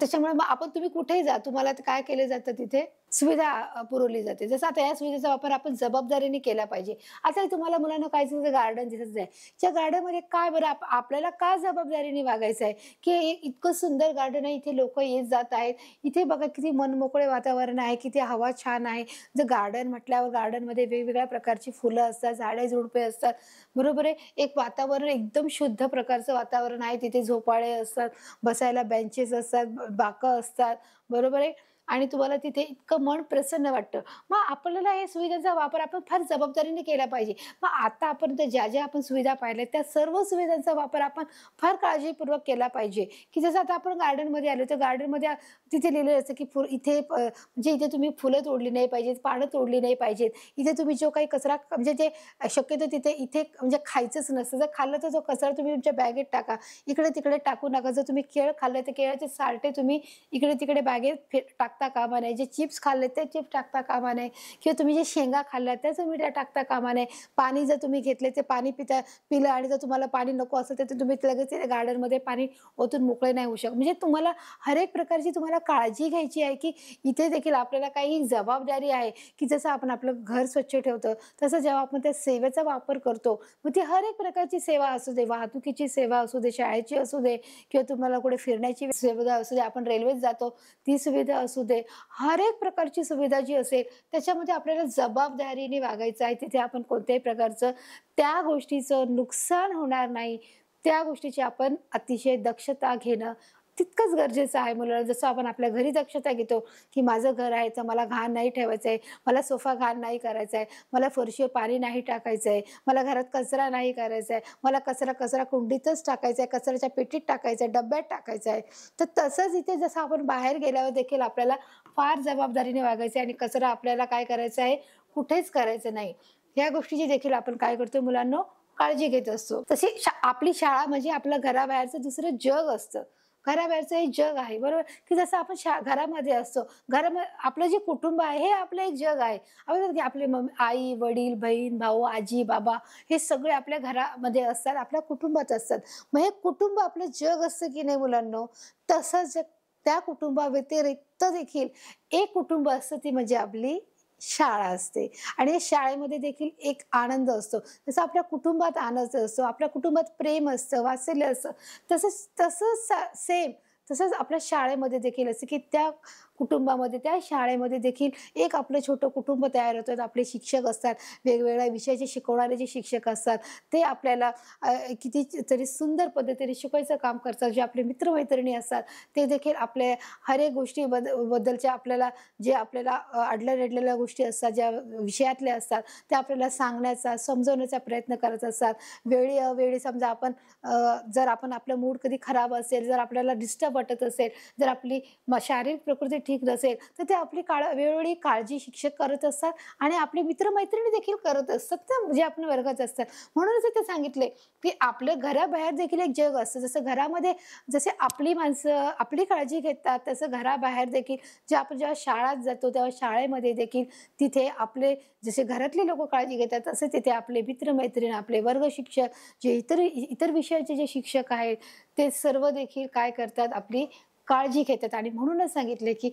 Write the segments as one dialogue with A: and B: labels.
A: त्याच्यामुळे मग तुम्ही कुठेही जा, तुम्हाला ते काय केलं जातं तिथे सुविधा पुरवली जाते. जसं आता या सुविधेचा वापर आपण जबाबदारीने केला पाहिजे. आता हे तुम्हाला मुलांना काय दिसतं गार्डन दिसत आहे. त्या गार्डनमध्ये काय बरं आपल्याला का जबाबदारीने वागायचं आहे, की हे इतकं सुंदर गार्डन आहे, इथे लोकं येत जात आहेत. इथे बघा किती मनमोकळे वातावरण आहे, किती हवा छान आहे. जर गार्डन म्हटल्यावर गार्डनमध्ये वेगवेगळ्या प्रकारची फुलं असतात, झाडे-झुडपे असतात. बरोबर आहे. एक वातावरण एकदम शुद्ध प्रकारचं वातावरण आहे. तिथे झोपाळे असतात, बसायला बेंचेस असतात, बाकं असतात. बरोबर आहे. आणि तुम्हाला तिथे इतकं मन प्रसन्न वाटतं. मग आपल्याला हे सुविधांचा वापर आपण फार जबाबदारीने केला पाहिजे. मग आता आपण ज्या आपण सुविधा पाहिल्यात त्या सर्व सुविधांचा वापर आपण फार काळजीपूर्वक केला पाहिजे, की जसं आता आपण गार्डनमध्ये आलो तर गार्डनमध्ये तिथे लिहिलेलं असतं, की इथे म्हणजे इथे तुम्ही फुलं तोडली नाही पाहिजेत, पानं तोडली नाही पाहिजेत. इथे तुम्ही जो काही कचरा म्हणजे जे शक्यतो तिथे इथे म्हणजे खायचंच नसतं. जर खाल्लं तर तो कचरा तुम्ही तुमच्या बॅगेत टाका. इकडे-तिकडे टाकू नका. जर तुम्ही केळ खाल्लं तर केळाचे साल्टे तुम्ही इकडे-तिकडे बॅगेत टाकता कामा नये. जे चिप्स खाल्ले ते चिप्स टाकता कामा नये किंवा तुम्ही जे शेंगा खाल्ल्या त्या तुम्ही त्या टाकता कामा नये. पाणी जर तुम्ही घेतले ते पाणी पिलं आणि जर तुम्हाला पाणी नको असेल तर तुम्ही लगेच गार्डनमध्ये पाणी ओतून मोकळे नाही होऊ शकत. म्हणजे तुम्हाला हर एक प्रकारची तुम्हाला काळजी घ्यायची आहे, की इथे देखील आपल्याला काही जबाबदारी आहे, की जसं आपण आपलं घर स्वच्छ ठेवतो तसं जेव्हा आपण त्या सेवेचा वापर करतो मग ती हर एक प्रकारची सेवा असू दे, वाहतुकीची सेवा असू दे, शाळेची असू दे किंवा तुम्हाला कुठे फिरण्याची सुविधा असू दे, आपण रेल्वेत जातो ती सुविधा असू दे, हर एक प्रकारची सुविधा जी असेल त्याच्यामध्ये आपल्याला जबाबदारीने वागायचं आहे. तिथे आपण कोणत्याही प्रकारचं त्या गोष्टीचं नुकसान होणार नाही, त्या गोष्टीची आपण अतिशय दक्षता घेणं तितकंच गरजेचं आहे मुलाला. जसं आपण आपल्या घरी दक्षता घेतो, की माझं घर आहे तर मला घाण नाही ठेवायचं आहे, मला सोफा घाण नाही करायचा आहे, मला फरशीवर पाणी नाही टाकायचं आहे, मला घरात कचरा नाही करायचा आहे, मला कचरा कुंडीतच टाकायचा आहे, कचऱ्याच्या पेटीत टाकायचा आहे, डब्यात टाकायचा आहे. तर तसंच इथे जसं आपण बाहेर गेल्यावर देखील आपल्याला फार जबाबदारीने वागायचं आहे आणि कचरा आपल्याला काय करायचा आहे, कुठेच करायचं नाही. ह्या गोष्टीची देखील आपण काय करतो मुलांनो, काळजी घेत असतो. तशी आपली शाळा म्हणजे आपलं घराबाहेरचं दुसरं जग असतं. घराबाहेरचं हे जग आहे बरोबर, की जसं आपण घरामध्ये असतो, घरामध्ये आपलं जे कुटुंब आहे हे आपलं एक जग आहे. आपण आपले आई, वडील, बहीण, भाऊ, आजी, बाबा हे सगळे आपल्या घरामध्ये असतात, आपल्या कुटुंबात असतात. मग हे कुटुंब आपलं जग असतं की नाही मुलांनो, तसंच त्या कुटुंबाव्यतिरिक्त देखील एक कुटुंब असतं ती म्हणजे आपली शाळा असते आणि या शाळेमध्ये देखील एक आनंद असतो. जसं आपल्या कुटुंबात आनंद असतो, आपल्या कुटुंबात प्रेम असतं, वात्सल्य असतं, तसंच सेम तसंच आपल्या शाळेमध्ये देखील असतं, की त्या कुटुंबामध्ये त्या शाळेमध्ये देखील एक आपलं छोटं कुटुंब तयार होतं. आपले शिक्षक असतात, वेगवेगळ्या विषयाचे शिकवणारे जे शिक्षक असतात ते आपल्याला किती तरी सुंदर पद्धतीने शिकवायचं काम करतात. जे आपले मित्रमैत्रिणी असतात ते देखील आपल्या हर एक गोष्टी बद्दलच्या आपल्याला जे आपल्याला अडल्या गोष्टी असतात, ज्या विषयातल्या असतात त्या आपल्याला सांगण्याचा, समजवण्याचा प्रयत्न करत असतात. वेळी अवेळी समजा जर आपण आपला मूड कधी खराब असेल, जर आपल्याला डिस्टर्ब वाटत असेल, जर आपली शारीरिक प्रकृती ठीक नसेल तर ते आपली वेळोवेळी काळजी शिक्षक करत असतात आणि आपले मित्रमैत्रिणी देखील करत असतात, तर जे आपण वर्गात असतात. म्हणूनच ते सांगितले की आपल्या घराबाहेर देखील एक जग असतं. जसं घरामध्ये जसे आपली माणसं आपली काळजी घेतात तसं घराबाहेर देखील जे आपण जेव्हा शाळेत जातो तेव्हा शाळेमध्ये देखील तिथे आपले जसे घरातले लोक काळजी घेतात तसे तिथे आपले मित्रमैत्रिणी, आपले वर्ग शिक्षक, जे इतर विषयाचे जे शिक्षक आहेत ते सर्व देखील काय करतात, आपली काळजी घेतात. आणि म्हणूनच सांगितले की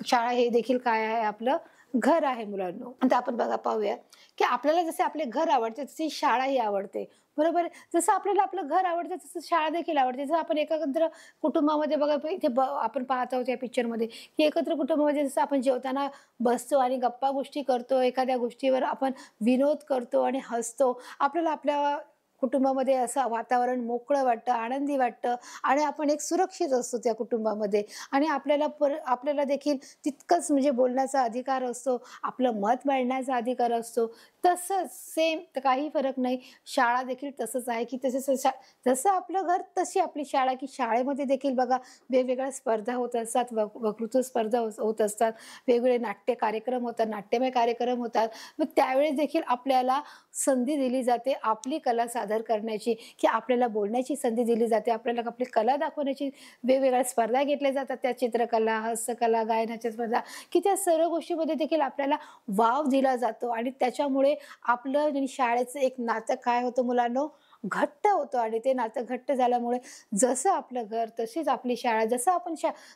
A: शाळा हे देखील काय आहे, आपलं घर आहे मुलांनो. आता आपण पाहूया की आपल्याला जसे आपले घर आवडते तशी शाळाही आवडते बरोबर. जसं आपल्याला आपलं घर आवडतं तसं शाळा देखील आवडते. जसं आपण एकत्र कुटुंबामध्ये बघा इथे आपण पाहत आहोत या पिक्चरमध्ये की एकत्र कुटुंबामध्ये जसं आपण जेवताना बसतो आणि गप्पा गोष्टी करतो, एखाद्या गोष्टीवर आपण विनोद करतो आणि हसतो. आपल्याला आपल्या कुटुंबामध्ये असं वातावरण मोकळं वाटतं, आनंदी वाटतं आणि आपण एक सुरक्षित असतो त्या कुटुंबामध्ये आणि आपल्याला देखील तितकंच म्हणजे बोलण्याचा अधिकार असतो, आपलं मत मांडण्याचा अधिकार असतो. तसंच सेम काही फरक नाही, शाळा देखील तसंच आहे की जसं आपलं घर तशी आपली शाळा, की शाळेमध्ये देखील बघा वेगवेगळ्या स्पर्धा होत असतात, वक्तृत्व स्पर्धा होत असतात, वेगवेगळे नाट्य कार्यक्रम होतात, नाट्यमय कार्यक्रम होतात. मग त्यावेळेस देखील आपल्याला संधी दिली जाते आपली कला सादर करण्याची, की आपल्याला बोलण्याची संधी दिली जाते, आपल्याला आपली कला दाखवण्याची. वेगवेगळ्या स्पर्धा घेतल्या जातात, त्या चित्रकला, हस्तकला, गायनाच्या स्पर्धा, की त्या सर्व गोष्टीमध्ये देखील आपल्याला वाव दिला जातो आणि त्याच्यामुळे आपलं आणि शाळेचं एक नातं काय होतं मुलांनो, घट्ट होतं आणि ते नातं घट्ट झाल्यामुळे जसं आपलं घर तशीच आपली शाळा, जसं आपण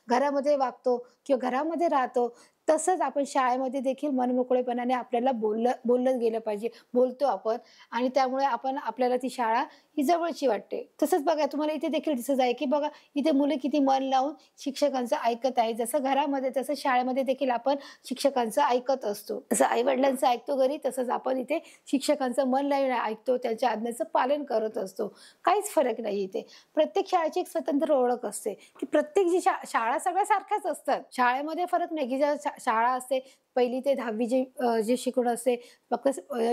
A: घरामध्ये वागतो किंवा घरामध्ये राहतो, तसंच आपण शाळेमध्ये देखील मनमोकळेपणाने आपल्याला बोललं गेलं पाहिजे. बोलतो आपण आणि त्यामुळे आपल्याला ती शाळा ही जवळची वाटते. तसंच बघा तुम्हाला इथे देखील दिसत आहे, की बघा इथे मुलं किती मन लावून शिक्षकांचं ऐकत आहे. जसं घरामध्ये तसं शाळेमध्ये देखील आपण शिक्षकांचं ऐकत असतो. जसं आई-वडिलांचं ऐकतो घरी, तसंच आपण इथे शिक्षकांचं मन लावून ऐकतो, त्यांच्या आज्ञेचं पालन करत असतो. काहीच फरक नाही इथे. प्रत्येक शाळेची एक स्वतंत्र ओळख असते, की प्रत्येक जी शाळा सगळ्या सारख्याच असतात. शाळेमध्ये फरक नाही, की ज्या शाळा असते 1ली ते 10वी जे शिकवण असते, फक्त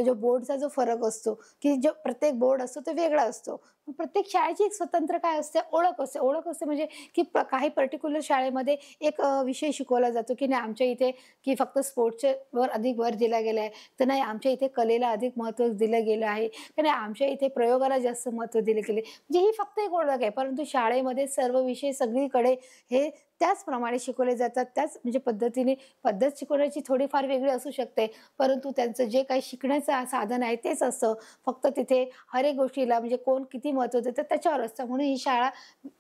A: जो बोर्डचा जो फरक असतो, की जो प्रत्येक बोर्ड असतो तो वेगळा असतो. प्रत्येक शाळेची एक स्वतंत्र काय असते, ओळख असते. ओळख असते म्हणजे की काही पर्टिक्युलर शाळेमध्ये एक विषय शिकवला जातो, की नाही आमच्या इथे की फक्त स्पोर्ट्सच्या वर अधिक भर दिला गेला आहे, तर नाही आमच्या इथे कलेला अधिक महत्त्व दिलं गेलं आहे, की नाही आमच्या इथे प्रयोगाला जास्त महत्त्व दिले गेले. म्हणजे ही फक्त एक ओळख आहे, परंतु शाळेमध्ये सर्व विषय सगळीकडे हे त्याचप्रमाणे शिकवले जातात. त्याच म्हणजे पद्धत शिकवण्याची थोडीफार वेगळी असू शकते, परंतु त्यांचं जे काही शिकण्याचं साधन आहे तेच असतं. फक्त तिथे हर एक गोष्टीला म्हणजे कोण किती महत्त्व देतं त्याच्यावर असतं. म्हणून ही शाळा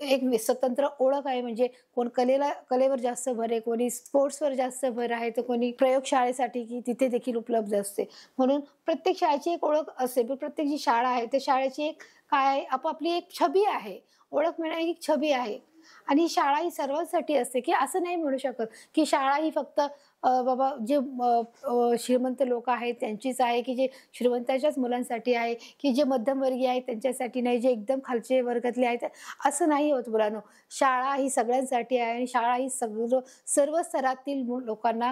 A: एक स्वतंत्र ओळख आहे. म्हणजे कोण कलेवर जास्त भर आहे, कोणी स्पोर्ट्सवर जास्त भर आहे, तर कोणी प्रयोगशाळेसाठी की तिथे देखील उपलब्ध असते. म्हणून प्रत्येक शाळेची एक ओळख असते. पण प्रत्येक जी शाळा आहे त्या शाळेची एक काय आपापली एक छबी आहे. ओळख मिळण्याची एक छबी आहे. आणि शाळा ही सर्वांसाठी असते, की असं नाही म्हणू शकत, की शाळा ही फक्त बाबा जे श्रीमंत लोकं आहेत त्यांचीच आहे, की जे श्रीमंताच्याच मुलांसाठी आहे, की जे मध्यमवर्गीय आहेत त्यांच्यासाठी नाही, जे एकदम खालचे वर्गातले आहेत असं नाही होत मुलांनो. शाळा ही सगळ्यांसाठी आहे आणि शाळा ही सर्व स्तरातील लोकांना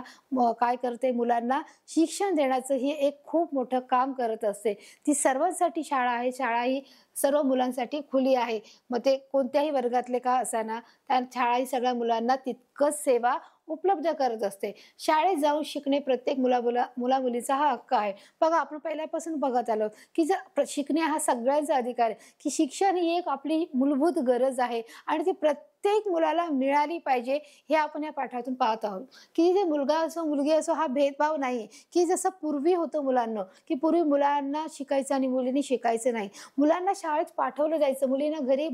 A: काय करते, मुलांना शिक्षण देण्याचं ही एक खूप मोठं काम करत असते. ती सर्वांसाठी शाळा आहे. शाळा ही सर्व मुलांसाठी खुली आहे. मग ते कोणत्याही वर्गातले का असेना, त्या शाळा ही सगळ्या मुलांना तितकंच सेवा उपलब्ध करत असते. शाळेत जाऊन शिकणे प्रत्येक मुला-मुलीचा हा हक्क आहे. बघा आपण पहिल्यापासून बघत आलो, की जर शिकणे हा सगळ्यांचा अधिकार आहे, की शिक्षण ही एक आपली मूलभूत गरज आहे आणि ती प्रत्येक मुलाला मिळाली पाहिजे हे आपण या पाठातून पाहत आहोत. की जे मुलगा असो मुलगी असो हा भेदभाव नाही, की जसं पूर्वी होतं मुलांना, की पूर्वी मुलांना शिकायचं आणि मुलींनी शिकायचं नाही. मुलांना शाळेत पाठवलं जायचं, मुलींना घरी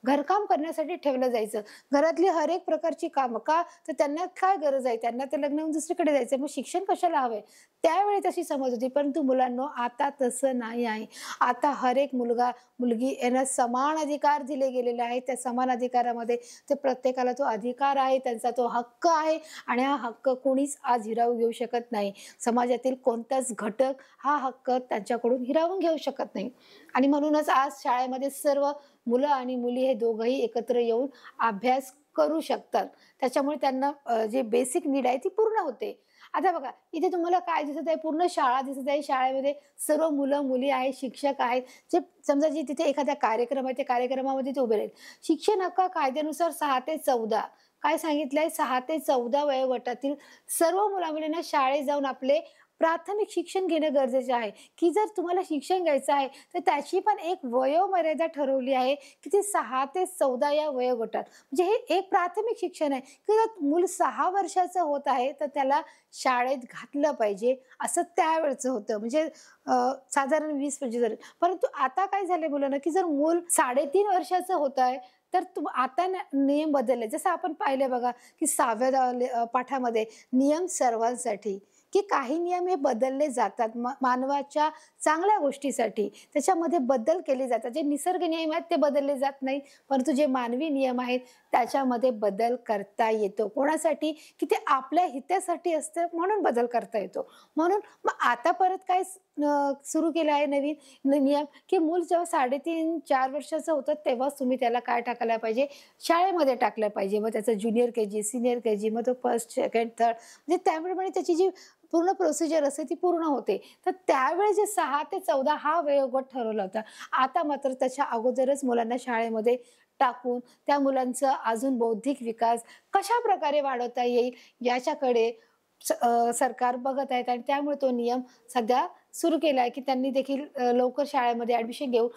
A: घरकाम करण्यासाठी ठेवलं जायचं. घरातली हर एक प्रकारची कामं का तर त्यांना काय गरज आहे, त्यांना तर लग्न होऊन दुसरीकडे जायचं, मग शिक्षण कशाला हवंय? त्यावेळी तशी समज होती, परंतु मुलांनो आता तसं नाही आहे. आता हर एक मुलगा मुलगी यांना समान अधिकार दिले गेलेले आहेत. त्या समान अधिकारामध्ये ते प्रत्येकाला तो अधिकार आहे, त्यांचा तो हक्क आहे आणि हा हक्क कोणीच आज हिरावून घेऊ शकत नाही. समाजातील कोणताच घटक हा हक्क त्यांच्याकडून हिरावून घेऊ शकत नाही. आणि म्हणूनच आज शाळेमध्ये सर्व मुलं आणि मुली हे दोघंही एकत्र येऊन अभ्यास करू शकतात. त्याच्यामुळे त्यांना जे बेसिक नीड आहे ती पूर्ण होते. आता बघा इथे तुम्हाला काय दिसत आहे, पूर्ण शाळा दिसत आहे. शाळेमध्ये सर्व मुलं-मुली आहेत, शिक्षक आहेत. जे समजा जे तिथे एखादा कार्यक्रम आहे, त्या कार्यक्रमामध्ये ते उभे राहील. शिक्षण हक्क कायद्यानुसार 6 ते 14 काय सांगितलंय 6 ते 14 वयोगटातील सर्व मुला-मुलींना शाळेत जाऊन आपले प्राथमिक शिक्षण घेणं गरजेचं आहे, की जर तुम्हाला शिक्षण घ्यायचं आहे, तर त्याची पण एक वयोमर्यादा ठरवली आहे, की ती 6 ते 14 या वयोगटात. म्हणजे हे एक प्राथमिक शिक्षण आहे, की जर मूल 6 वर्षाचं होत आहे, तर त्याला शाळेत घातलं पाहिजे, असं त्यावेळचं होतं. म्हणजे साधारण 20-25 वर्ष. परंतु आता काय झालंय मुलांना, की जर मूल 3.5 वर्षाचं होत आहे, तर आता नियम बदलले. जसं आपण पाहिलं बघा, की 6व्या पाठामध्ये नियम सर्वांसाठी, की काही नियम हे बदलले जातात मानवाच्या चांगल्या गोष्टीसाठी. त्याच्यामध्ये बदल केले जातात. जे निसर्ग नियम आहेत ते बदलले जात नाहीत, परंतु जे मानवी नियम आहेत त्याच्यामध्ये बदल करता येतो. कोणासाठी? की ते आपल्या हितासाठी असतं म्हणून बदल करता येतो. म्हणून मग आता परत काय सुरू केलं आहे नवीन नियम, की मूल जेव्हा 3.5-4 वर्षाचं होतं तेव्हाच तुम्ही त्याला काय टाकायला पाहिजे, शाळेमध्ये टाकलं पाहिजे. मग त्याचं ज्युनियर के-जी, सीनियर के-जी, मग तो फर्स्ट, सेकंड, थर्ड म्हणजे त्याप्रमाणे त्याची जी पूर्ण प्रोसिजर असते ती पूर्ण होते. तर त्यावेळी जे 6 ते 14 हा वयोगट ठरवला होता. आता मात्र त्याच्या अगोदरच मुलांना शाळेमध्ये टाकून त्या मुलांचं अजून बौद्धिक विकास कशाप्रकारे वाढवता येईल याच्याकडे सरकार बघत आहेत आणि त्यामुळे तो नियम सध्या सुरू केला आहे, की त्यांनी देखील लवकर शाळेमध्ये ॲडमिशन घेऊन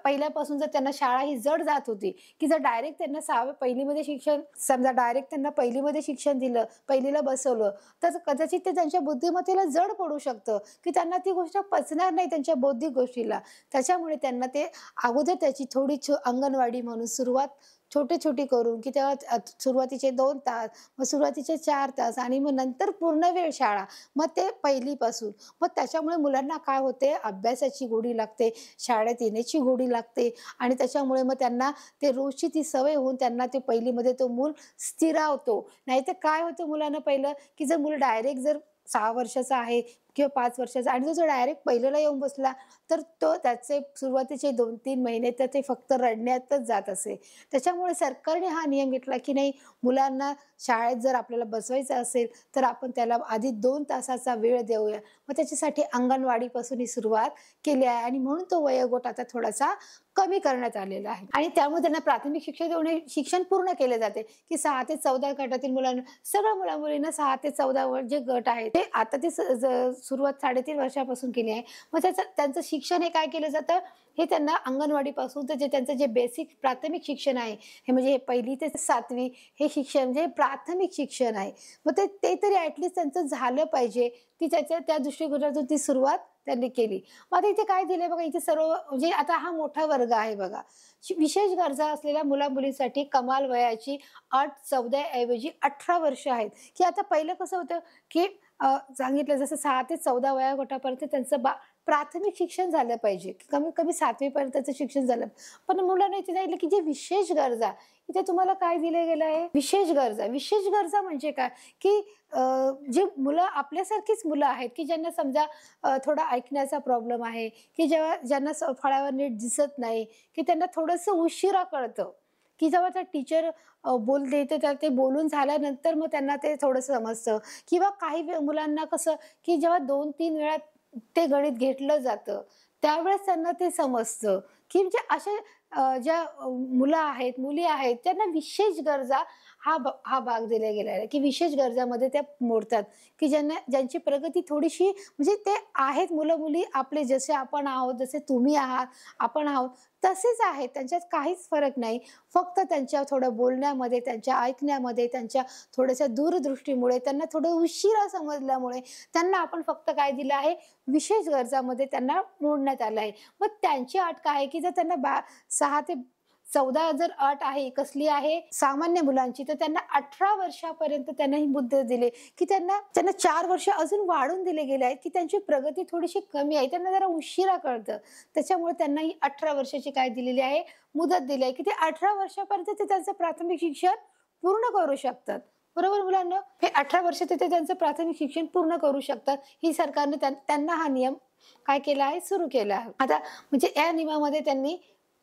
A: पहिल्यापासून जर त्यांना शाळा ही जड जात होती, की जर डायरेक्ट त्यांना पहिलीमध्ये शिक्षण समजा डायरेक्ट त्यांना पहिलीमध्ये शिक्षण दिलं, पहिलीला बसवलं, तर कदाचित ते त्यांच्या बुद्धिमत्तेला जड पडू शकतं, की त्यांना ती गोष्ट पचणार नाही त्यांच्या बौद्धिक गोष्टीला. त्याच्यामुळे त्यांना ते अगोदर त्याची थोडी अंगणवाडी म्हणून सुरुवात छोटी-छोटी करून, की तेव्हा सुरुवातीचे 2 तास, मग सुरुवातीचे 4 तास आणि मग नंतर पूर्ण वेळ शाळा. मग ते पहिलीपासून. मग त्याच्यामुळे मुलांना काय होते, अभ्यासाची गोडी लागते, शाळेत येण्याची गोडी लागते आणि त्याच्यामुळे मग त्यांना ते रोजची ती सवय होऊन त्यांना ते पहिलीमध्ये तो मूल स्थिरावतो. नाहीतर काय होतं मुलांना पहिलं, की जर मूल डायरेक्ट जर 6 वर्षाचा आहे किंवा 5 वर्षाचा आणि तो जर डायरेक्ट पहिलीला येऊन बसला, तर तो त्याचे सुरुवातीचे 2-3 महिने तर ते फक्त रडण्यातच जात असे. त्याच्यामुळे सरकारने हा नियम घेतला, की नाही मुलांना शाळेत जर आपल्याला बसवायचं असेल, तर आपण त्याला आधी 2 तासाचा वेळ देऊया. मग त्याच्यासाठी अंगणवाडीपासून ही सुरुवात केली आहे आणि म्हणून तो वयोगट आता थोडासा कमी करण्यात आलेला आहे. आणि त्यामुळे त्यांना प्राथमिक शिक्षण देऊन हे शिक्षण पूर्ण केले जाते, की 6 ते 14 गटातील मुलांना सगळ्या मुला-मुलींना 6 ते 14 जे गट आहेत, ते आता ते सुरुवात 3.5 वर्षापासून केली आहे. मग त्यांचं शिक्षण हे काय केलं जातं, हे त्यांना अंगणवाडीपासून तर जे त्यांचं जे बेसिक प्राथमिक शिक्षण आहे, हे म्हणजे हे 1ली ते 7वी हे शिक्षण म्हणजे प्राथमिक शिक्षण आहे. मग ते तरी ॲटलीस्ट त्यांचं झालं पाहिजे, की त्या दृष्टिकोनातून ती सुरुवात त्यांनी केली. मग आता इथे काय दिलंय बघा, इथे सर्व म्हणजे आता हा मोठा वर्ग आहे बघा. विशेष गरजा असलेल्या मुला-मुलींसाठी कमाल वयाची अट 14 ऐवजी 18 वर्ष आहेत, की आता पहिलं कसं होतं, की सांगितलं जसं 6 ते 14 वयोगटापर्यंत त्यांचं प्राथमिक शिक्षण झालं पाहिजे, कमीत कमी 7वी पर्यंतचं शिक्षण झालं. पण मुलांना इथे सांगितलं, की जे विशेष गरजा इथे तुम्हाला काय दिलं गेलं आहे? विशेष गरजा. विशेष गरजा म्हणजे काय, की जे मुलं आपल्यासारखीच मुलं आहेत, की ज्यांना समजा थोडा ऐकण्याचा प्रॉब्लेम आहे, की ज्यांना फळ्यावर नीट दिसत नाही, की त्यांना थोडंसं उशिरा कळतं, की जेव्हा त्या टीचर बोलते तर ते बोलून झाल्यानंतर मग त्यांना ते थोडंसं समजतं. किंवा काही मुलांना कसं, की जेव्हा 2-3 वेळा ते गणित घेतलं जातं, त्यावेळेस त्यांना ते समजतं, की म्हणजे अशा ज्या मुलं आहेत, मुली आहेत, त्यांना विशेष गरजा हा भाग दिला गेला आहे, की विशेष गरजामध्ये त्या मोडतात, की ज्यांची प्रगती थोडीशी म्हणजे ते आहेत मुलं-मुली आपले जसे आपण आहोत, जसे तुम्ही आहात, आपण आहोत, तसेच आहेत. त्यांच्यात काहीच फरक नाही. फक्त त्यांच्या थोडं बोलण्यामध्ये, त्यांच्या ऐकण्यामध्ये, त्यांच्या थोड्याशा दूरदृष्टीमुळे, त्यांना थोडं उशिरा समजल्यामुळे त्यांना आपण फक्त काय दिलं आहे, विशेष गरजामध्ये त्यांना मोडण्यात आलं आहे. मग त्यांची अट काय आहे, की जर त्यांना 6 ते 14 जर अट आहे, कसली आहे सामान्य मुलांची, तर त्यांना 18 वर्षापर्यंत त्यांना ही मुदत दिली, की त्यांना 4 वर्ष अजून वाढवून दिले गेले आहेत, की त्यांची प्रगती थोडीशी कमी आहे. त्यांना जरा उशिरा कळतं. त्याच्यामुळे त्यांना ही 18 वर्षाची काय दिलेली आहे, मुदत दिली आहे, की ते 18 वर्षापर्यंत ते त्यांचं प्राथमिक शिक्षण पूर्ण करू शकतात. बरोबर मुलांना? हे 18 वर्ष ते त्यांचं प्राथमिक शिक्षण पूर्ण करू शकतात. ही सरकारने त्यांना हा नियम काय केला आहे, सुरू केला आहे. आता म्हणजे या नियमामध्ये त्यांनी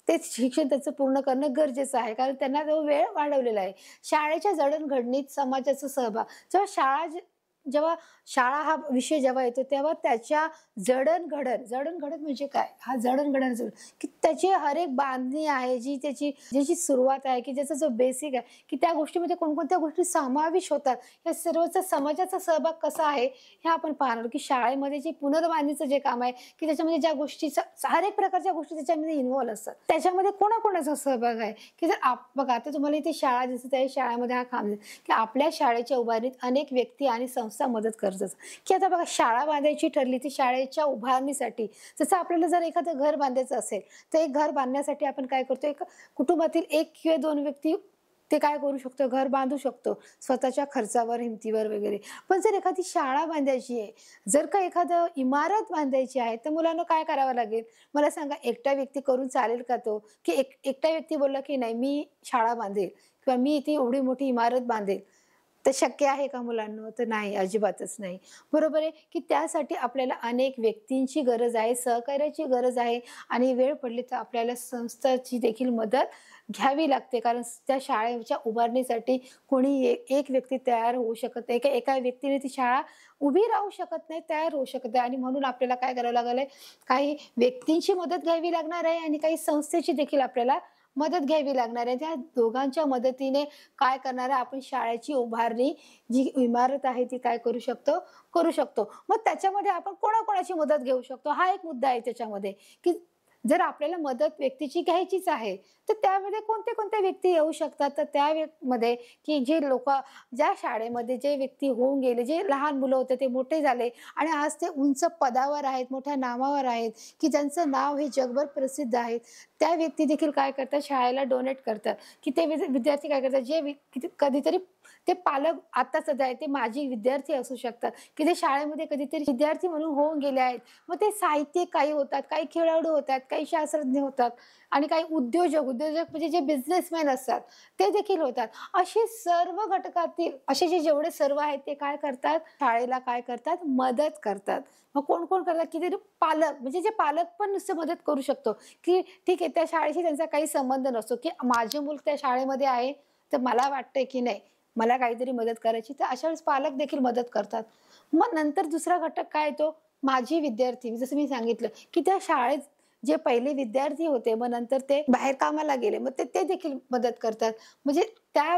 A: तेच शिक्षण त्याचं पूर्ण करणं गरजेचं आहे. कारण त्यांना तो वेळ वाढवलेला आहे. शाळेच्या जडणघडणीत समाजाचा सहभाग. जेव्हा शाळा हा विषय जेव्हा येतो तेव्हा त्याच्या जडणघडण म्हणजे काय? हा जडणघडण की त्याची हर एक बांधणी आहे, ज्याची सुरुवात आहे, की ज्याचा जो बेसिक आहे, की त्या गोष्टीमध्ये कोणकोणत्या गोष्टी समावेश होतात. या सर्वचा समाजाचा सहभाग कसा आहे हे आपण पाहणार, की शाळेमध्ये जे पुनर्बांधणीचं जे काम आहे, की त्याच्यामध्ये ज्या गोष्टीचा हर एक प्रकारच्या गोष्टी त्याच्यामध्ये इन्व्हॉल्व असतात. त्याच्यामध्ये कोणाकोणाचा सहभाग आहे, की जर बघा आता तुम्हाला इथे शाळा दिसत आहे, शाळेमध्ये हा काम की आपल्या शाळेच्या उभारणीत अनेक व्यक्ती आणि संस्था मदत करतात, की आता बघा शाळा बांधायची ठरली ती शाळेच्या उभारणीसाठी. जसं आपल्याला जर एखादं घर बांधायचं असेल तर एक घर बांधण्यासाठी आपण काय करतो, एक कुटुंबातील 1 किंवा 2 व्यक्ती ते काय करू शकतो, घर बांधू शकतो स्वतःच्या खर्चावर, हिमतीवर वगैरे. पण जर एखादी शाळा बांधायची आहे, जर का एखादं इमारत बांधायची आहे, तर मुलांना काय करावं लागेल? मला सांगा, एकटा व्यक्ती करून चालेल का तो? की एकटा व्यक्ती बोलला की नाही मी शाळा बांधेल किंवा मी इथे एवढी मोठी इमारत बांधेल, तर शक्य आहे का मुलांना? तर नाही, अजिबातच नाही. बरोबर आहे, की त्यासाठी आपल्याला अनेक व्यक्तींची गरज आहे, सहकार्याची गरज आहे आणि वेळ पडली तर आपल्याला संस्थाची देखील मदत घ्यावी लागते. कारण त्या शाळेच्या उभारणीसाठी कोणी एक व्यक्ती तयार होऊ शकत नाही, एका व्यक्तीने ती शाळा उभी राहू शकत नाही, तयार होऊ शकत नाही आणि म्हणून आपल्याला काय करावं लागेल, काही व्यक्तींची मदत घ्यावी लागणार आहे आणि काही संस्थेची देखील आपल्याला मदत घ्यावी लागणार आहे. त्या दोघांच्या मदतीने काय करणार आहे आपण शाळेची उभारणी जी इमारत आहे ती काय करू शकतो? करू शकतो. मग त्याच्यामध्ये आपण कोणाकोणाची मदत घेऊ शकतो? हा एक मुद्दा आहे त्याच्यामध्ये, की जर आपल्याला मदत व्यक्तीची घ्यायचीच आहे, तर त्यामध्ये कोणते-कोणते व्यक्ती येऊ शकतात? तर त्या मध्ये की जे लोकं ज्या शाळेमध्ये जे व्यक्ती होऊन गेले, जे लहान मुलं होते ते मोठे झाले आणि आज ते उंच पदावर आहेत, मोठ्या नामावर आहेत, की ज्यांचं नाव हे जगभर प्रसिद्ध आहे. त्या व्यक्ती देखील काय करतात? शाळेला डोनेट करतात, की ते विद्यार्थी काय करतात? जे कधीतरी ते पालक आता सध्या आहे ते माजी विद्यार्थी असू शकतात, की ते शाळेमध्ये कधीतरी विद्यार्थी म्हणून होऊन गेले आहेत. मग ते साहित्यिक काही होतात, काही खेळाडू होतात, काही शास्त्रज्ञ होतात आणि काही उद्योजक म्हणजे जे बिझनेसमॅन असतात ते देखील होतात. असे सर्व घटकातील असे जेवढे सर्व आहेत ते काय करतात? शाळेला काय करतात? मदत करतात. मग कोण-कोण करतात? की ते पालक म्हणजे जे पालक पण नुसतं मदत करू शकतो, की ठीक आहे त्या शाळेशी त्यांचा काही संबंध नसतो, की माझे मूल त्या शाळेमध्ये आहे, तर मला वाटतंय की नाही मला काहीतरी मदत करायची, तर अशा वेळेस पालक देखील मदत करतात. मग नंतर दुसरा घटक काय येतो? माजी विद्यार्थी. जसं मी सांगितलं, की त्या शाळेत जे पहिले विद्यार्थी होते, मग नंतर ते बाहेर कामाला गेले. मग ते ते देखील मदत करतात. म्हणजे त्या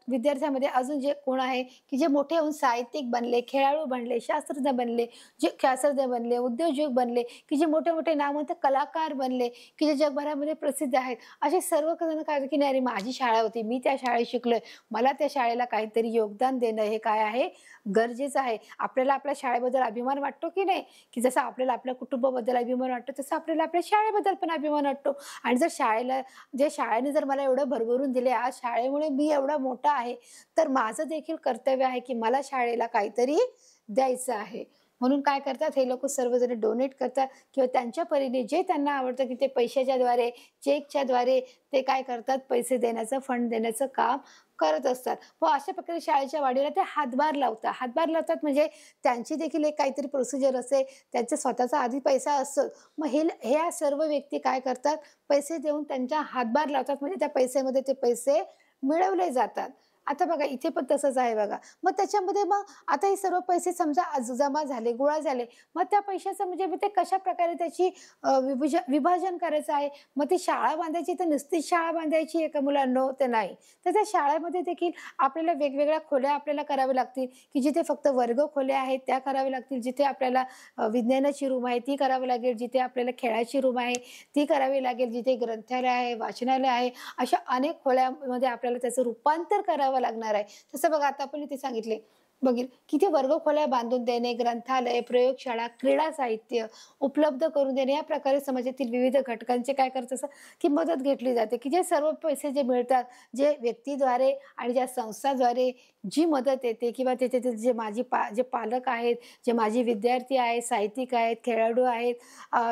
A: विद्यार्थ्यामध्ये अजून जे कोण आहे, की जे मोठे होऊन साहित्यिक बनले, खेळाडू बनले, शास्त्रज्ञ बनले, उद्योजक बनले, की जे मोठे-मोठे नामवंत कलाकार बनले, की जे जगभरामध्ये प्रसिद्ध आहेत. असे सर्व जण काय की नाही, अरे माझी शाळा होती, मी त्या शाळेत शिकलोय, मला त्या शाळेला काहीतरी योगदान देणं हे काय आहे? गरजेचं आहे. आपल्याला आपल्या शाळेबद्दल अभिमान वाटतो की नाही? की जसं आपल्याला आपल्या कुटुंबाबद्दल अभिमान वाटतो, तसं आपल्याला आपल्या शाळेबद्दल पण अभिमान वाटतो. आणि जर शाळेने जर मला एवढं भरभरून दिले, आज शाळेमुळे मी एवढा मोठा आहे, तर माझं देखील कर्तव्य आहे, की मला शाळेला काहीतरी द्यायचं आहे. म्हणून काय करतात हे लोकं सर्वजण डोनेट करतात किंवा त्यांच्या परीने जे त्यांना आवडतं, की ते पैशाच्या द्वारे, चेकच्या द्वारे ते काय करतात पैसे देण्याचं, फंड देण्याचं काम करत असतात. व अशा प्रकारे शाळेच्या वाढीला ते हातभार लावतात. हातभार लावतात म्हणजे त्यांची देखील एक काहीतरी प्रोसिजर असते. त्यांचा स्वतःचा आधी पैसा असतो. मग ह्या सर्व व्यक्ती काय करतात पैसे देऊन त्यांच्या हातभार लावतात म्हणजे त्या पैशामध्ये ते पैसे मिळवले जातात. आता बघा इथे पण तसंच आहे बघा. मग त्याच्यामध्ये मग आता हे सर्व पैसे समजा जमा झाले, गोळा झाले. मग त्या पैशाचं म्हणजे मग ते कशाप्रकारे त्याची विभाजन करायचं आहे. मग ती शाळा बांधायची तर नुसतीच शाळा बांधायची आहे का मुलांनो? तर नाही. तर त्या शाळेमध्ये देखील आपल्याला वेगवेगळ्या खोल्या आपल्याला कराव्या लागतील, की जिथे फक्त वर्ग खोल्या आहेत त्या कराव्या लागतील. जिथे आपल्याला विज्ञानाची रूम आहे ती करावी लागेल. जिथे आपल्याला खेळाची रूम आहे ती करावी लागेल. जिथे ग्रंथालय आहे, वाचनालय आहे, अशा अनेक खोल्यामध्ये आपल्याला त्याचं रूपांतर करावं लागणार आहे. तसं बघा आता आपण इथे सांगितले किती वर्गखोल्या बांधून देणे, ग्रंथालय, प्रयोगशाळा, क्रीडा साहित्य उपलब्ध करून देणे या प्रकारे समाजातील विविध घटकांचे काय करत असं की मदत घेतली जाते, की जे सर्व पैसे जे मिळतात, जे व्यक्तीद्वारे आणि ज्या संस्थाद्वारे जी मदत येते किंवा त्याच्यातील जे पालक आहेत, जे माजी विद्यार्थी आहेत, साहित्यिक आहेत, खेळाडू आहेत,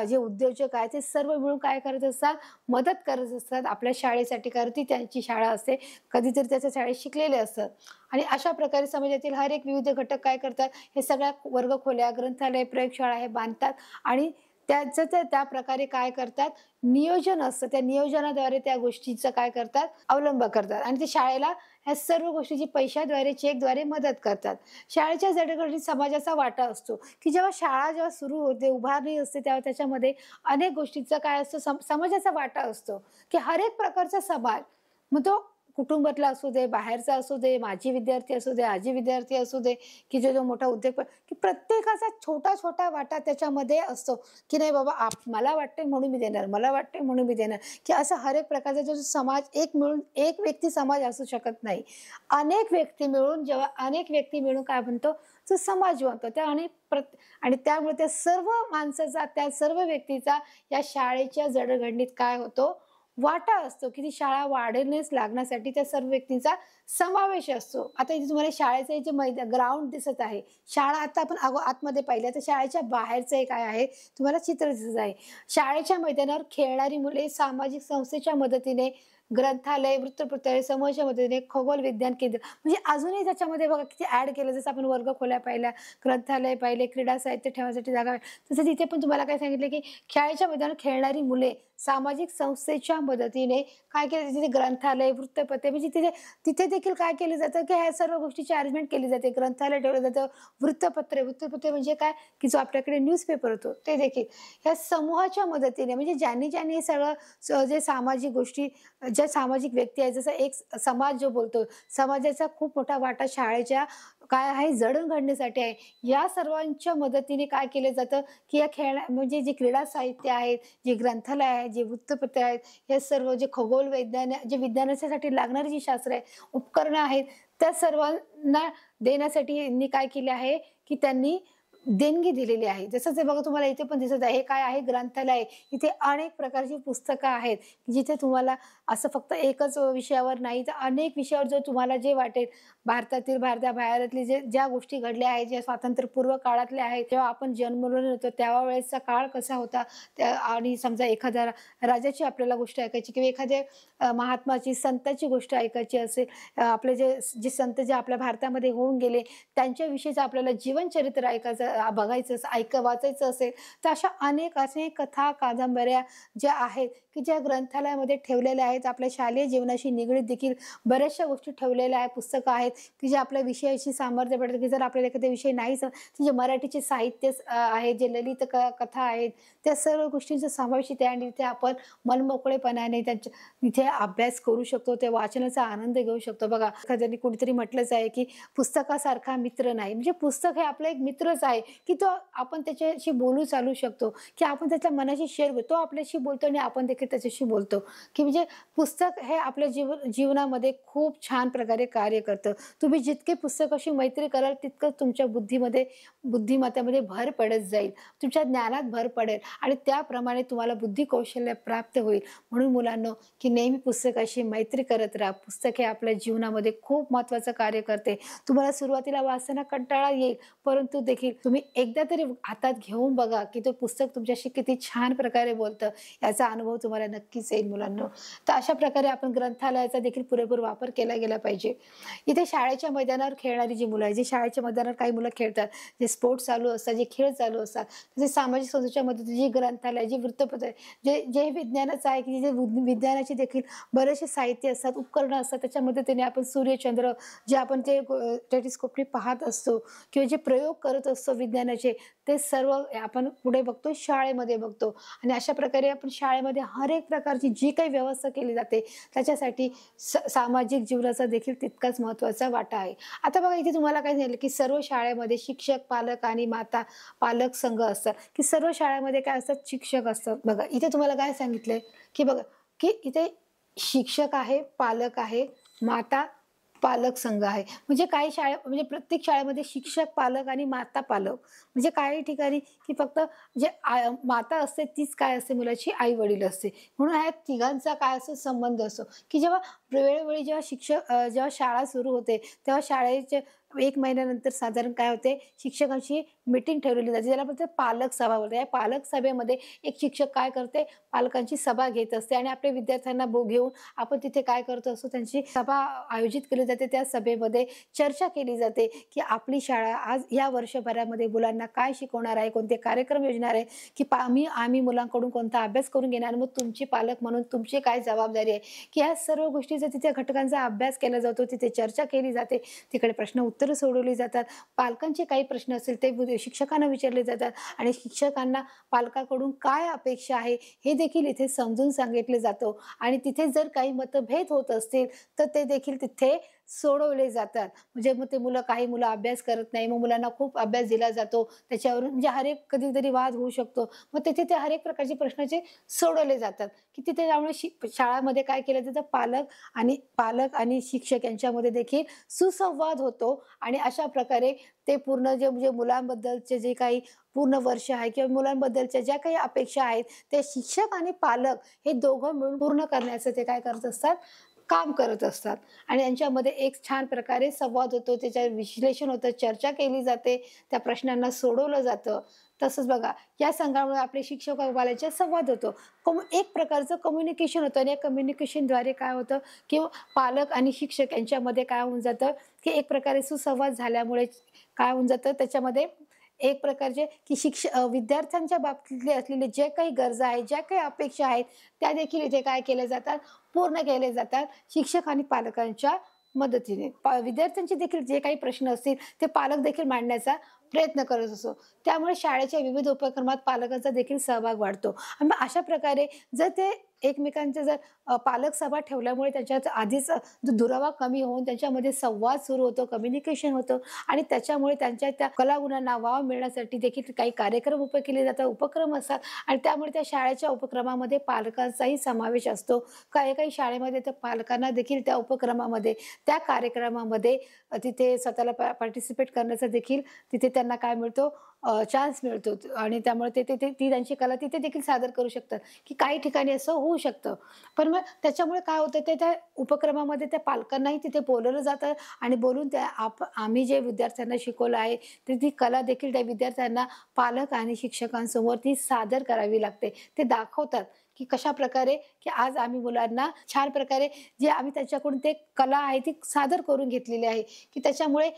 A: जे उद्योजक आहेत, ते सर्व मिळून काय करत असतात, मदत करत असतात आपल्या शाळेसाठी. कारण ती त्यांची शाळा असते, कधीतरी त्याच्या शाळेत शिकलेले असतात. आणि अशा प्रकारे समाजातील हर एक विविध घटक काय करतात, हे सगळ्या वर्गखोल्या, ग्रंथालय, प्रयोगशाळा हे बांधतात आणि त्याचं ते त्या प्रकारे काय करतात, नियोजन असतं. त्या नियोजनाद्वारे त्या गोष्टीचं काय करतात, अवलंब करतात आणि ते शाळेला ह्या सर्व गोष्टीची पैशाद्वारे, चेकद्वारे मदत करतात. शाळेच्या जडणघडणीत समाजाचा वाटा असतो, की जेव्हा सुरू होते, उभारणी असते, तेव्हा त्याच्यामध्ये अनेक गोष्टींचा काय असतो, समाजाचा वाटा असतो, की हर एक प्रकारचा समाज, मग तो कुटुंबातला असू दे, बाहेरचा असू दे, माजी विद्यार्थी असू दे, आजी विद्यार्थी असू दे, की जो मोठा उद्योग की प्रत्येकाचा छोटा-छोटा वाटा त्याच्यामध्ये असतो, की नाही बाबा मला वाटतंय म्हणून मी देणार, मला वाटतंय म्हणून मी देणार, की असं हर एक प्रकारचा जो समाज एक व्यक्ती समाज असू शकत नाही. अनेक व्यक्ती मिळून काय बनतो, जो समाज बनतो. आणि त्यामुळे त्या सर्व माणसाचा, त्या सर्व व्यक्तीचा या शाळेच्या जडणघडणीत काय होतो, वाटा असतो, की ती शाळा वाढण्यास लागण्यासाठी त्या सर्व व्यक्तींचा समावेश असतो. आता इथे तुम्हाला शाळेचं जे ग्राउंड दिसत आहे. शाळा आता आपण आतमध्ये पाहिलं तर शाळेच्या बाहेरचं एक काय आहे, तुम्हाला चित्र दिसत आहे. शाळेच्या मैदानावर खेळणारी मुले सामाजिक संस्थेच्या मदतीने ग्रंथालय, वृत्तपत्रे, समूहाच्या मदतीने खगोल विज्ञान केंद्र म्हणजे अजूनही त्याच्यामध्ये बघा किती ॲड केलं. जसं आपण वर्गखोल्या पाहिल्या, ग्रंथालय पाहिले, क्रीडा साहित्य ठेवण्यासाठी जागा. तसं तिथे पण तुम्हाला काय सांगितलं, की खेळाच्या मैदानात खेळणारी मुले सामाजिक संस्थेच्या मदतीने काय केलं, तिथे ग्रंथालय, वृत्तपत्रे म्हणजे तिथे तिथे देखील काय केलं जातं, की ह्या सर्व गोष्टीची अरेंजमेंट केली जाते. ग्रंथालय ठेवलं जातं, वृत्तपत्रे म्हणजे काय, की जो आपल्याकडे न्यूजपेपर होतो ते देखील ह्या समूहाच्या मदतीने म्हणजे ज्यांनी ज्यांनी हे सगळं जे सामाजिक गोष्टी, ज्या सामाजिक व्यक्ती आहेत, जसं एक समाज जो बोलतो, समाजाचा खूप मोठा वाटा शाळेच्या काय आहे जडणघडणीसाठी आहे. या सर्वांच्या मदतीने काय केलं जातं, की या म्हणजे जे क्रीडा साहित्य आहेत, जे ग्रंथालय आहे, जे वृत्तपत्रे आहेत, हे सर्व जे खगोल विज्ञान जे विज्ञानासाठी लागणारी जी शास्त्र आहे, उपकरणं आहेत, त्या सर्वांना देण्यासाठी यांनी काय केले आहे, की त्यांनी देणगी दिलेली आहे. जसं ते बघा तुम्हाला इथे पण दिसत आहे. हे काय आहे ग्रंथालय. इथे अनेक प्रकारची पुस्तकं आहेत, जिथे तुम्हाला असं फक्त एकच विषयावर नाही तर अनेक विषयावर जो तुम्हाला जे वाटेल भारतातील, भारताबाहेरातली ज्या गोष्टी घडल्या आहेत, ज्या स्वातंत्र्यपूर्व काळातल्या आहेत, जेव्हा आपण जन्मलो नव्हतो त्यावेळेसचा काळ कसा होता त्या आणि समजा एखाद्या राजाची आपल्याला गोष्ट ऐकायची किंवा एखाद्या महात्माची, संताची गोष्ट ऐकायची असेल, आपले जे संत जे आपल्या भारतामध्ये होऊन गेले त्यांच्याविषयीचं आपल्याला जीवनचरित्र ऐकायचं बघायचं वाचायचं असेल तर अशा अनेक कथा, कादंबऱ्या ज्या आहेत की ज्या ग्रंथालयामध्ये ठेवलेल्या आहेत. आपल्या शालेय जीवनाशी निगडीत देखील बऱ्याचशा गोष्टी ठेवलेल्या आहेत, पुस्तकं आहेत की जे आपल्या विषयाशी सामर्थ्य पडतात, की जर आपल्याला एखादा विषय नाहीच जे मराठीचे साहित्य आहे, जे ललित कथा आहेत, त्या सर्व गोष्टींचा समावेश इथे आणि तिथे आपण मनमोकळेपणाने तिथे अभ्यास करू शकतो, त्या वाचनाचा आनंद घेऊ शकतो. बघा एखाद्याने कुठेतरी म्हटलंच आहे की पुस्तकासारखा मित्र नाही. म्हणजे पुस्तक हे आपला एक मित्रच आहे की तो आपण त्याच्याशी बोलू चालू शकतो, की आपण त्याच्या मनाशी शेअर करतो, तो आपल्याशी बोलतो आणि आपण देखील त्याच्याशी बोलतो. की म्हणजे पुस्तक हे आपल्या जीवनामध्ये खूप छान प्रकारे कार्य करतं. तुम्ही जितके पुस्तकाशी मैत्री कराल तितकं तुमच्या बुद्धिमत्तेमध्ये भर पडत जाईल, तुमच्या ज्ञानात भर पडेल आणि त्याप्रमाणे तुम्हाला बुद्धी कौशल्य प्राप्त होईल. म्हणून मुलांनो, की नेहमी पुस्तकाशी मैत्री करत राहा. पुस्तक हे आपल्या जीवनामध्ये खूप महत्त्वाचं कार्य करते. तुम्हाला सुरुवातीला वाचताना कंटाळा येईल, परंतु देखील तुम्ही एकदा तरी हातात घेऊन बघा, की ते पुस्तक तुमच्याशी किती छान प्रकारे बोलतं. याचा अनुभव तुम्हाला नक्कीच येईल मुलांनो. तर अशा प्रकारे आपण ग्रंथालयाचा देखील पुरेपूर वापर केला गेला पाहिजे. इथे शाळेच्या मैदानावर खेळणारी जी मुलं आहेत, जे शाळेच्या मैदानावर काही मुलं खेळतात, जे स्पोर्ट्स चालू असतात, जे खेळ चालू असतात, तसे सामाजिक संस्थेच्या मदतीने जी ग्रंथालय, जी वृत्तपत्र, जे जे विज्ञानाचं आहे, की जे विज्ञानाचे देखील बरेचसे साहित्य असतात, उपकरणं असतात, त्याच्या मदतीने आपण सूर्यचंद्र जे आपण ते टेलिस्कोपने पाहत असतो किंवा जे प्रयोग करत असतो विज्ञानाचे, ते सर्व आपण पुढे बघतो, शाळेमध्ये बघतो. आणि अशा प्रकारे आपण शाळेमध्ये हर एक प्रकारची जी काही व्यवस्था केली जाते त्याच्यासाठी सामाजिक जीवनाचा देखील तितकाच महत्त्वाचा वाटा आहे. आता बघा इथे तुम्हाला काय झालं, की सर्व शाळेमध्ये शिक्षक, पालक आणि पालक संघ असतात, की सर्व शाळेमध्ये काय असतात, शिक्षक असतात. बघा इथे तुम्हाला काय सांगितलंय, की बघा की इथे शिक्षक आहे, पालक आहे, माता पालक संघ आहे. म्हणजे काही म्हणजे प्रत्येक शाळेमध्ये शिक्षक, पालक आणि माता पालक म्हणजे काही ठिकाणी की फक्त जे माता असते तीच काय असते, मुलाची आई वडील असते. म्हणून ह्या तिघांचा काय असतो, संबंध असतो, की जेव्हा वेळोवेळी जेव्हा शाळा सुरू होते तेव्हा शाळेचे 1 महिन्यानंतर साधारण काय होते, शिक्षकांची मीटिंग ठेवलेली जाते, ज्याला बोलतात पालक सभा बोलतात. या पालक सभेमध्ये एक शिक्षक काय करते, पालकांची सभा घेत असते आणि आपल्या विद्यार्थ्यांना घेऊन आपण तिथे काय करत असतो, त्यांची सभा आयोजित केली जाते. त्या सभेमध्ये चर्चा केली जाते, की आपली शाळा आज या वर्षभरामध्ये मुलांना काय शिकवणार आहे, कोणते कार्यक्रम योजणार आहे, की आम्ही मुलांकडून कोणता अभ्यास करून घेणार, मग तुमची पालक म्हणून तुमची काय जबाबदारी आहे, की ह्या सर्व गोष्टीचा तिथे घटकांचा अभ्यास केला जातो, तिथे चर्चा केली जाते, तिकडे प्रश्न उत्तरं सोडवली जातात. पालकांचे काही प्रश्न असतील ते शिक्षकांना विचारले जातात आणि शिक्षकांना पालकाकडून काय अपेक्षा आहे हे देखील इथे समजून सांगितले जातं आणि तिथे जर काही मतभेद होत असतील तर ते देखील तिथे सोडवले जातात. म्हणजे मग काही मुलं अभ्यास करत नाही, मग मुलांना खूप अभ्यास दिला जातो, त्याच्यावरून म्हणजे हर एक कधीतरी वाद होऊ शकतो. मग तिथे ते हर एक प्रकारचे प्रश्नाचे सोडवले जातात, की तिथे त्यामुळे शाळामध्ये काय केलं जातं, पालक आणि शिक्षक यांच्यामध्ये देखील सुसंवाद होतो आणि अशा प्रकारे ते पूर्ण म्हणजे मुलांबद्दलचे जे काही पूर्ण वर्ष आहे किंवा मुलांबद्दलच्या ज्या काही अपेक्षा आहेत ते शिक्षक आणि पालक हे दोघं मिळून पूर्ण करण्याचं ते काय करत असतात, काम करत असतात आणि यांच्यामध्ये एक छान प्रकारे संवाद होतो, त्याच्यावर विश्लेषण होतं, चर्चा केली जाते, त्या प्रश्नांना सोडवलं जातं. तसंच बघा, या संघामुळे आपले शिक्षक व बालकांच्यात संवाद होतो. एक प्रकारचं कम्युनिकेशन होतं आणि या कम्युनिकेशनद्वारे काय होतं, की पालक आणि शिक्षक यांच्यामध्ये काय होऊन जातं, की एक प्रकारे सुसंवाद झाल्यामुळे काय होऊन जातं, त्याच्यामध्ये एक प्रकारचे की विद्यार्थ्यांच्या बाबतीतले असलेले जे काही गरजा आहेत, ज्या काही अपेक्षा आहेत, त्या देखील इथे काय केल्या जातात, पूर्ण केले जातात शिक्षक आणि पालकांच्या मदतीने. विद्यार्थ्यांचे देखील जे काही प्रश्न असतील ते पालक देखील मांडण्याचा प्रयत्न करत असतो. त्यामुळे शाळेच्या विविध उपक्रमात पालकांचा देखील सहभाग वाढतो. आणि मग अशा प्रकारे जर ते एकमेकांचे जर पालक सभा ठेवल्यामुळे त्याच्यात आधीच जो दुरावा कमी होऊन त्यांच्यामध्ये संवाद सुरू होतो, कम्युनिकेशन होतं आणि त्याच्यामुळे त्यांच्या त्या कलागुणांना वाव मिळण्यासाठी देखील काही कार्यक्रम उभे केले जातात, उपक्रम असतात आणि त्यामुळे त्या शाळेच्या उपक्रमामध्ये पालकांचाही समावेश असतो. काही शाळेमध्ये तर पालकांना देखील त्या उपक्रमामध्ये, त्या कार्यक्रमामध्ये तिथे स्वतःला पार्टिसिपेट करण्याचा देखील तिथे त्यांना काय मिळतो, चान्स मिळतो आणि त्यामुळे ते ती त्यांची कला तिथे देखील सादर करू शकतात, की काही ठिकाणी असं होऊ शकतं. पण मग त्याच्यामुळे काय होतं, त्या उपक्रमामध्ये त्या पालकांनाही तिथे बोलवलं जातं आणि बोलून आम्ही जे विद्यार्थ्यांना शिकवलं आहे, ती कला देखील त्या विद्यार्थ्यांना पालक आणि शिक्षकांसमोर ती सादर करावी लागते. ते दाखवतात, की कशाप्रकारे की आज आम्ही मुलांना छान प्रकारे जे आम्ही त्याच्याकडून ते कला आहे ती सादर करून घेतलेली आहे, की त्याच्यामुळे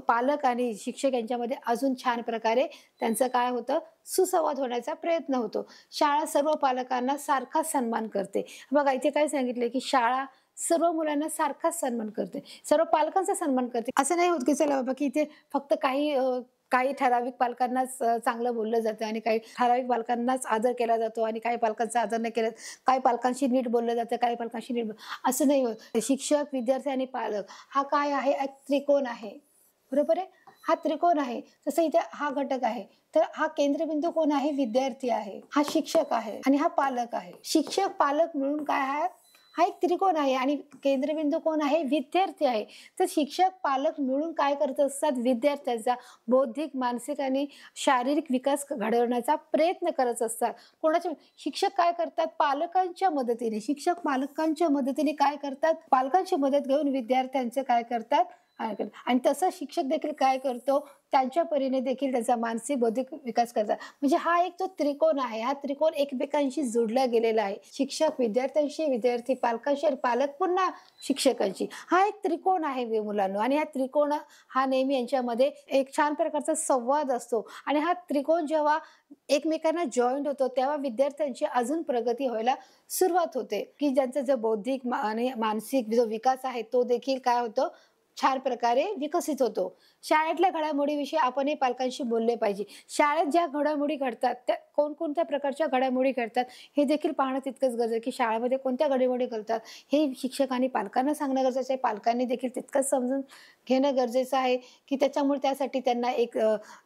A: पालक आणि शिक्षक यांच्यामध्ये अजून छान प्रकारे त्यांचं काय होतं, सुसंवाद होण्याचा प्रयत्न होतो. शाळा सर्व पालकांना सारखाच सन्मान करते. बघा इथे काय सांगितलंय, की शाळा सर्व मुलांना सारखाच सन्मान करते, सर्व पालकांचा सन्मान करते. असं नाही होत की चला बाबा की इथे फक्त काही ठराविक पालकांनाच चांगलं बोललं जातं आणि काही ठराविक पालकांनाच आदर केला जातो आणि काही पालकांचा आदर नाही केला. काही पालकांशी नीट बोललं जातं, काही पालकांशी असं नाही होत. शिक्षक, विद्यार्थी आणि पालक हा काय आहे, एक त्रिकोण आहे. बरोबर आहे, हा त्रिकोण आहे. तसं इथे हा घटक आहे, तर हा केंद्रबिंदू कोण आहे, विद्यार्थी आहे, हा शिक्षक आहे आणि हा पालक आहे. शिक्षक पालक मिळून काय आहे, हा एक त्रिकोण आहे आणि केंद्रबिंदू कोण आहे, विद्यार्थी आहे. तर शिक्षक पालक मिळून काय करत असतात, विद्यार्थ्यांचा बौद्धिक, मानसिक आणि शारीरिक विकास घडवण्याचा प्रयत्न करत असतात. कोणाच्या शिक्षक काय करतात, पालकांच्या मदतीने. शिक्षक पालकांच्या मदतीने काय करतात, पालकांची मदत घेऊन विद्यार्थ्यांचे काय करतात आणि तसं शिक्षक देखील काय करतो, त्यांच्या परीने देखील त्याचा मानसिक बौद्धिक विकास करतात. म्हणजे हा एक तो त्रिकोण आहे. हा त्रिकोण एकमेकांशी जोडला गेलेला आहे. शिक्षक विद्यार्थ्यांशी, विद्यार्थी पालकांशी आणि पालक पुन्हा शिक्षकांशी. हा एक त्रिकोण आहे मुलांनो आणि हा त्रिकोण हा नेहमी यांच्यामध्ये एक छान प्रकारचा संवाद असतो आणि हा त्रिकोण जेव्हा एकमेकांना जॉईंट होतो तेव्हा विद्यार्थ्यांची अजून प्रगती व्हायला सुरुवात होते, की ज्यांचा जो बौद्धिक आणि मानसिक जो विकास आहे तो देखील काय होतो, छान प्रकारे विकसित होतो. शाळेतल्या घडामोडीविषयी आपणही पालकांशी बोलले पाहिजे. शाळेत ज्या घडामोडी घडतात त्या कोणकोणत्या प्रकारच्या घडामोडी घडतात हे देखील पाहणं तितकंच गरजेचं आहे, की शाळेमध्ये कोणत्या घडामोडी घडतात हे शिक्षक आणि पालकांना सांगणं गरजेचं आहे. पालकांनी देखील तितकंच समजून घेणं गरजेचं आहे, की त्याच्यामुळे त्यासाठी त्यांना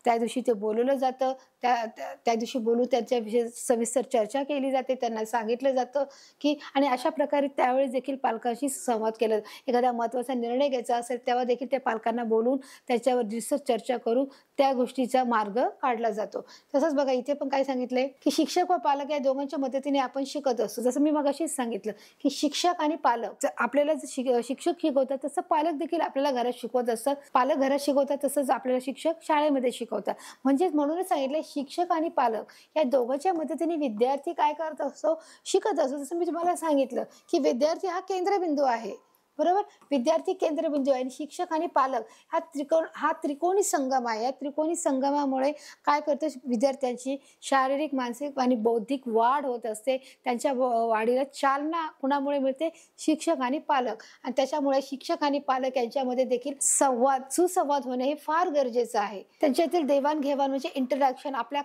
A: त्या दिवशी ते बोलवलं जातं. त्या दिवशी बोलून त्यांच्याविषयी सविस्तर चर्चा केली जाते. त्यांना सांगितलं जातं, की आणि अशा प्रकारे त्यावेळेस देखील पालकांशी संवाद केला. एखादा महत्त्वाचा निर्णय घ्यायचा असेल तेव्हा देखील त्या पालकांना बोलून त्याच्यावर विस्तृत चर्चा करून त्या गोष्टीचा मार्ग काढला जातो. तसंच बघा इथे पण काय सांगितलंय, की शिक्षक व पालक या दोघांच्या मदतीने आपण शिकत असतो. जसं मी मगाशीच सांगितलं, की शिक्षक आणि पालक आपल्याला शिक्षक शिकवतात तसं पालक देखील आपल्याला घरात शिकवत असतात. पालक घरात शिकवतात तसंच आपल्याला शिक्षक शाळेमध्ये शिकवतात. म्हणूनच सांगितलंय शिक्षक आणि पालक या दोघांच्या मदतीने विद्यार्थी काय करत असतो, शिकत असतो. जसं मी तुम्हाला सांगितलं, की विद्यार्थी हा केंद्रबिंदू आहे. बरोबर, विद्यार्थी केंद्रबिंदू आहे आणि शिक्षक आणि पालक हा त्रिकोणी संगम आहे. या त्रिकोणी संगमामुळे काय करतं, विद्यार्थ्यांची शारीरिक, मानसिक आणि बौद्धिक वाढ होत असते. त्यांच्या वाढीला चालना कुणामुळे मिळते, शिक्षक आणि पालक. आणि त्याच्यामुळे शिक्षक आणि पालक यांच्यामध्ये देखील सुसंवाद होणे हे फार गरजेचं आहे. त्यांच्यातील देवाणघेवाण म्हणजे इंटरॅक्शन आपल्या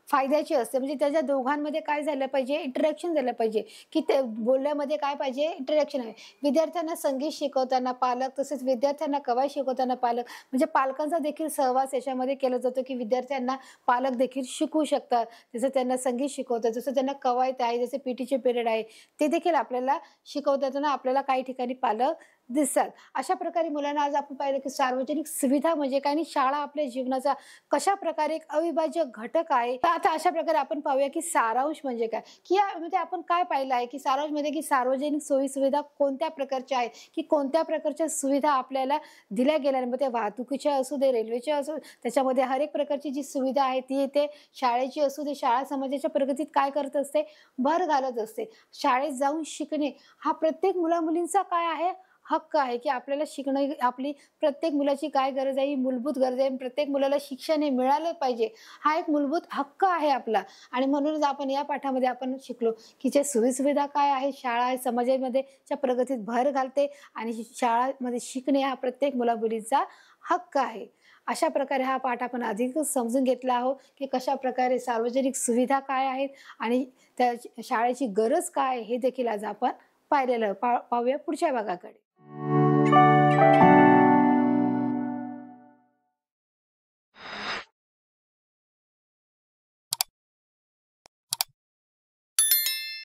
A: फायद्याची असते. म्हणजे त्याच्या दोघांमध्ये काय झालं पाहिजे, इंटरॅक्शन झालं पाहिजे, की ते बोलण्यामध्ये काय पाहिजे, इंटरॅक्शन आहे. विद्यार्थ्यांना संगीत शिकवताना पालक, तसेच विद्यार्थ्यांना कवायत शिकवताना पालक, म्हणजे पालकांचा देखील सहवास याच्यामध्ये केला जातो, की विद्यार्थ्यांना पालक देखील शिकवू शकतात. जसं त्यांना संगीत शिकवतात, जसं त्यांना कवायत आहे, जसे पीटीचे पिरियड आहे ते देखील आपल्याला शिकवताना आपल्याला काही ठिकाणी पालक दिसतात. अशा प्रकारे मुलांना आज आपण पाहिलं की सार्वजनिक सुविधा म्हणजे काय आणि शाळा आपल्या जीवनाचा कशा प्रकारे एक अविभाज्य घटक आहे. तर आता अशा प्रकारे आपण पाहूया की सारांश म्हणजे काय? की यामध्ये आपण काय पाहिलं आहे की सारांश म्हणजे की सार्वजनिक सोयी-सुविधा कोणत्या प्रकारच्या आहेत, की कोणत्या प्रकारच्या सुविधा आपल्याला दिल्या गेल्या. मग त्या वाहतुकीच्या असू दे, रेल्वेच्या असू त्याच्यामध्ये हर एक प्रकारची जी सुविधा आहे ती येते. शाळेची असू दे, शाळा समाजाच्या प्रगतीत काय करत असते? भर घालत असते. शाळेत जाऊन शिकणे हा प्रत्येक मुला-मुलींचा काय आहे? हक्क आहे, की आपल्याला शिकणं ही आपली प्रत्येक मुलाची काय गरज आहे? ही मूलभूत गरज आहे. प्रत्येक मुलाला शिक्षण हे मिळालं पाहिजे. हा एक मूलभूत हक्क आहे आपला आणि म्हणूनच आपण या पाठामध्ये आपण शिकलो, की जे सोयी-सुविधा काय आहे, शाळा आहे समाजामध्ये च्या प्रगतीत भर घालते आणि शाळामध्ये शिकणे हा प्रत्येक मुला-मुलीचा हक्क आहे. अशा प्रकारे हा पाठ आपण अधिकच समजून घेतला आहोत, की कशाप्रकारे सार्वजनिक सुविधा काय आहेत आणि त्या शाळेची गरज काय आहे हे देखील आज आपण पाहिलेलं पाहूया पुढच्या भागाकडे.